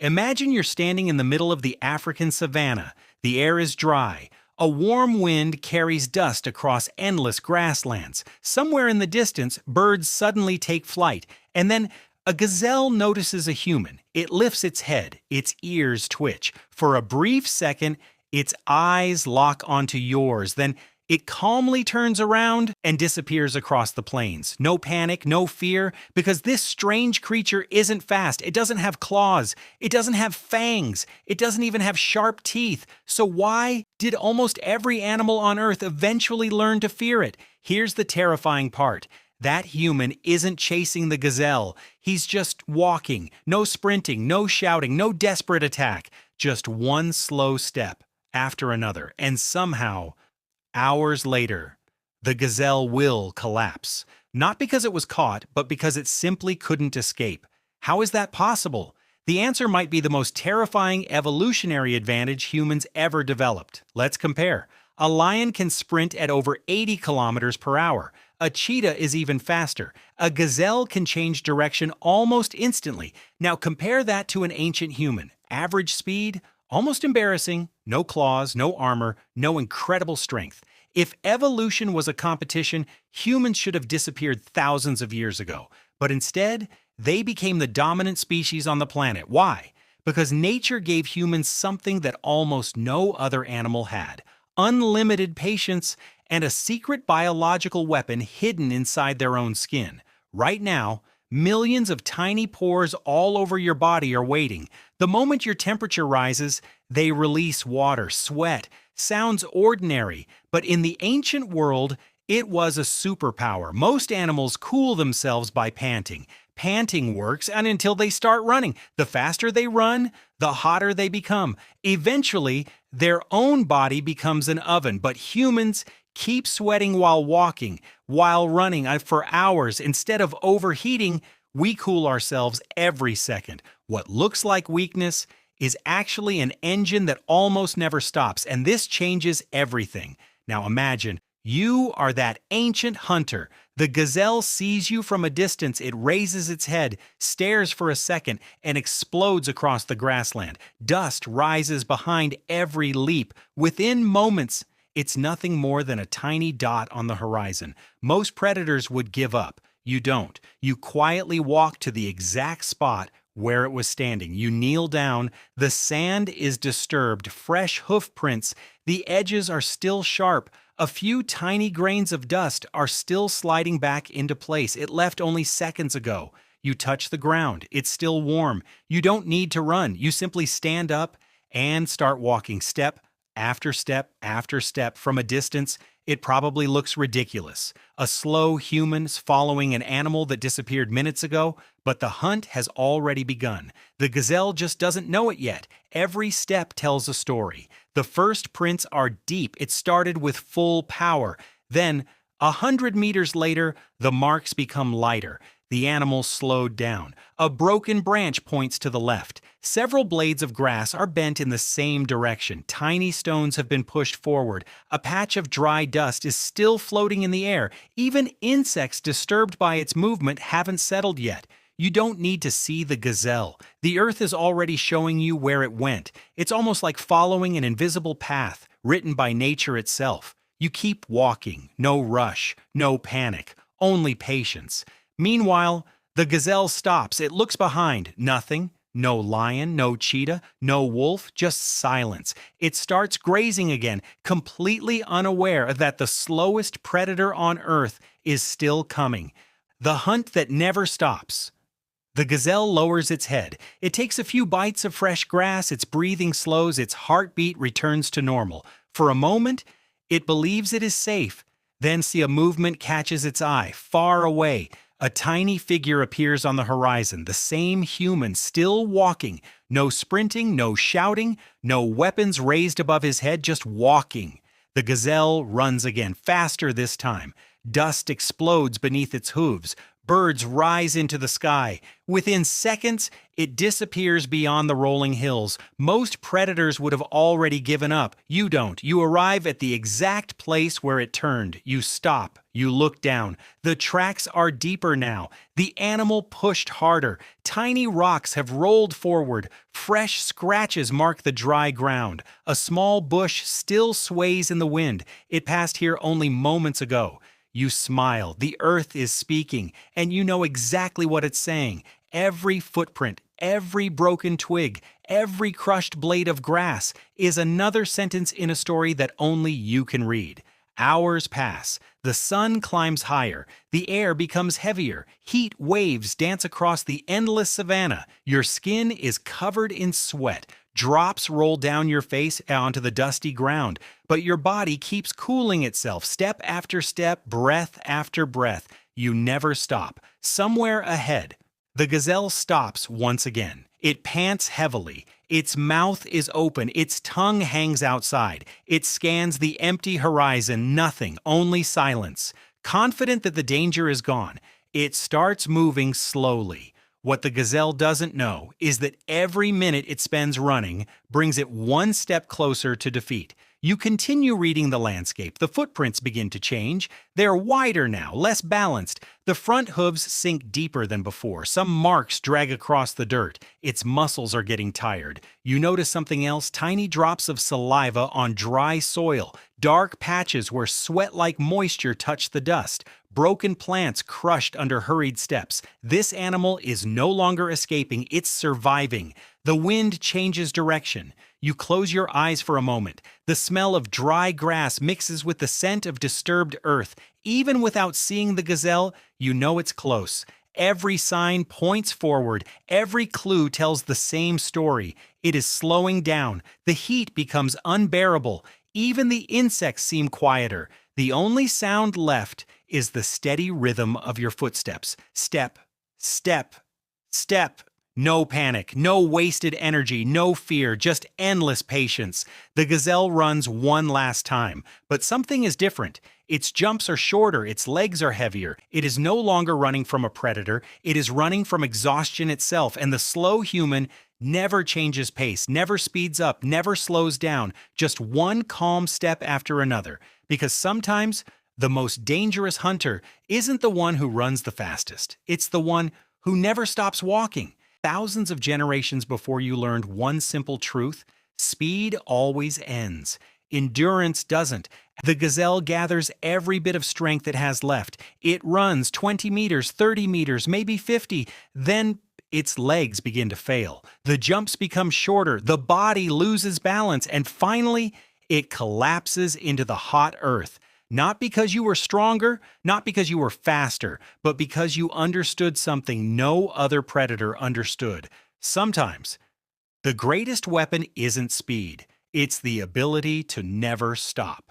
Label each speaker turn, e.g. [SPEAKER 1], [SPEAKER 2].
[SPEAKER 1] Imagine you're standing in the middle of the African savanna. The air is dry. A warm wind carries dust across endless grasslands. Somewhere in the distance, birds suddenly take flight, and then a gazelle notices a human. It lifts its head, its ears twitch. For a brief second, its eyes lock onto yours. Then it calmly turns around and disappears across the plains. No panic, no fear, because this strange creature isn't fast. It doesn't have claws. It doesn't have fangs. It doesn't even have sharp teeth. So why did almost every animal on Earth eventually learn to fear it? Here's the terrifying part. That human isn't chasing the gazelle. He's just walking. No sprinting, no shouting, no desperate attack. Just one slow step after another. And somehow, hours later, the gazelle will collapse. Not because it was caught, but because it simply couldn't escape. How is that possible? The answer might be the most terrifying evolutionary advantage humans ever developed. Let's compare. A lion can sprint at over 80 kilometers per hour. A cheetah is even faster. A gazelle can change direction almost instantly. Now compare that to an ancient human. Average speed? Almost embarrassing. No claws, no armor, no incredible strength. If evolution was a competition, humans should have disappeared thousands of years ago. But instead, they became the dominant species on the planet. Why? Because nature gave humans something that almost no other animal had: unlimited patience and a secret biological weapon hidden inside their own skin. Right now, millions of tiny pores all over your body are waiting. The moment your temperature rises, they release water, sweat. Sounds ordinary, but in the ancient world, it was a superpower. Most animals cool themselves by panting. Panting works until they start running. The faster they run, the hotter they become. Eventually, their own body becomes an oven, but humans keep sweating while walking, while running for hours. Instead of overheating, we cool ourselves every second. What looks like weakness is actually an engine that almost never stops, and this changes everything. Now imagine, you are that ancient hunter. The gazelle sees you from a distance. It raises its head, stares for a second, and explodes across the grassland. Dust rises behind every leap. Within moments, it's nothing more than a tiny dot on the horizon. Most predators would give up. You don't. You quietly walk to the exact spot where it was standing. You kneel down. The sand is disturbed, fresh hoof prints. The edges are still sharp. A few tiny grains of dust are still sliding back into place. It left only seconds ago. You touch the ground. It's still warm. You don't need to run. You simply stand up and start walking step after step after step. From a distance, it probably looks ridiculous. A slow human following an animal that disappeared minutes ago, but the hunt has already begun. The gazelle just doesn't know it yet. Every step tells a story. The first prints are deep. It started with full power. Then, 100 meters later, the marks become lighter. The animal slowed down. A broken branch points to the left. Several blades of grass are bent in the same direction. Tiny stones have been pushed forward. A patch of dry dust is still floating in the air. Even insects disturbed by its movement haven't settled yet. You don't need to see the gazelle. The earth is already showing you where it went. It's almost like following an invisible path written by nature itself. You keep walking. No rush, no panic, only patience. Meanwhile, the gazelle stops. It looks behind. Nothing. No lion, no cheetah, no wolf, just silence. It starts grazing again, completely unaware that the slowest predator on Earth is still coming. The hunt that never stops. The gazelle lowers its head. It takes a few bites of fresh grass, its breathing slows, its heartbeat returns to normal. For a moment, it believes it is safe. Then a movement catches its eye, far away. A tiny figure appears on the horizon, the same human still walking. No sprinting, no shouting, no weapons raised above his head, just walking. The gazelle runs again, faster this time. Dust explodes beneath its hooves. Birds rise into the sky. Within seconds, it disappears beyond the rolling hills. Most predators would have already given up. You don't. You arrive at the exact place where it turned. You stop. You look down. The tracks are deeper now. The animal pushed harder. Tiny rocks have rolled forward. Fresh scratches mark the dry ground. A small bush still sways in the wind. It passed here only moments ago. You smile. The earth is speaking, and you know exactly what it's saying. Every footprint, every broken twig, every crushed blade of grass is another sentence in a story that only you can read. Hours pass. The sun climbs higher. The air becomes heavier. Heat waves dance across the endless savanna. Your skin is covered in sweat. Drops roll down your face onto the dusty ground, but your body keeps cooling itself step after step, breath after breath. You never stop. Somewhere ahead, the gazelle stops once again. It pants heavily. Its mouth is open. Its tongue hangs outside. It scans the empty horizon. Nothing, only silence. Confident that the danger is gone, it starts moving slowly. What the gazelle doesn't know is that every minute it spends running brings it one step closer to defeat. You continue reading the landscape. The footprints begin to change. They're wider now, less balanced. The front hooves sink deeper than before. Some marks drag across the dirt. Its muscles are getting tired. You notice something else: tiny drops of saliva on dry soil, dark patches where sweat-like moisture touch the dust, broken plants crushed under hurried steps. This animal is no longer escaping, it's surviving. The wind changes direction. You close your eyes for a moment. The smell of dry grass mixes with the scent of disturbed earth. Even without seeing the gazelle, you know it's close. Every sign points forward. Every clue tells the same story. It is slowing down. The heat becomes unbearable. Even the insects seem quieter. The only sound left is the steady rhythm of your footsteps. Step, step, step. No panic, no wasted energy, no fear, just endless patience. The gazelle runs one last time, but something is different. Its jumps are shorter, its legs are heavier. It is no longer running from a predator, it is running from exhaustion itself, and the slow human never changes pace, never speeds up, never slows down, just one calm step after another. Because sometimes the most dangerous hunter isn't the one who runs the fastest, it's the one who never stops walking. Thousands of generations before you learned one simple truth: speed always ends. Endurance doesn't. The gazelle gathers every bit of strength it has left. It runs 20 meters, 30 meters, maybe 50. Then its legs begin to fail. The jumps become shorter. The body loses balance. And finally, it collapses into the hot earth. Not because you were stronger, not because you were faster, but because you understood something no other predator understood. Sometimes, the greatest weapon isn't speed. It's the ability to never stop.